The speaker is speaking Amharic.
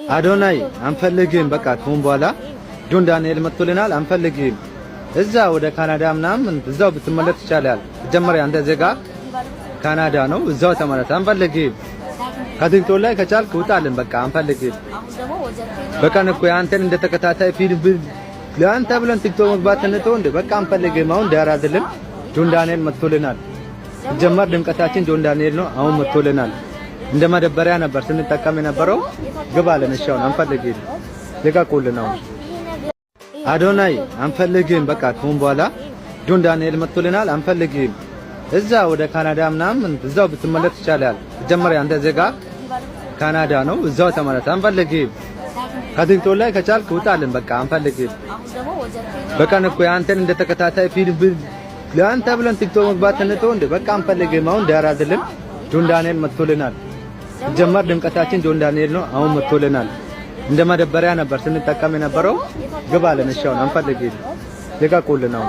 አዶናይ አንፈልግም በቃ ከሁን በኋላ ጆን ዳንኤል መጥቶልናል አንፈልግም እዛ ወደ ካናዳ ምናምን እዛው ብትመለስ ይቻላል ጀመሪያ አንተ ዜጋ ካናዳ ነው እዛው ተመለስ አንፈልግም ከቲክቶክ ላይ ከቻልክ ውጣልን በቃ አንፈልግም በቃ ነው ያንተን እንደተከታታይ ፊልም ለአንተ ብለን ቲክቶክ መግባት እንተው እንደ በቃ አንፈልግም አሁን ዳር አይደለም ጆን ዳንኤል መጥቶልናል ጀመር ድምቀታችን ጆን ዳንኤል ነው አሁን መጥቶልናል እንደማደበሪያ ነበር ስንጠቀም የነበረው ግባለን እሺ አሁን አንፈልግም ልቀቁልን ነው አዶናይ አንፈልግም በቃ ከሁን በኋላ ጆን ዳንኤል መጥቶልናል አንፈልግም እዛ ወደ ካናዳ ምናምን እዛው ብትመለስ ይቻላል ጀመሪያ አንተ ዜጋ ካናዳ ነው እዛው ተመለስ አንፈልግም ከቲክቶክ ላይ ከቻልክ ውጣልን በቃ አንፈልግም በቃ ነው ያንተን እንደተከታታይ ፊልም ለአንተ ብለን ቲክቶክ መግባት እንተው እንደ በቃ አንፈልግም አሁን ዳር አይደለም ጆን ዳንኤል መጥቶልናል ጀመር ድምቀታችን ጆን ዳንኤል ነው አሁን መጥቶልናል እንደማደበሪያ ነበር ስንጠቀም የነበረው ግባለን እሺ አሁን አንፈልግም ልቀቁልን ነው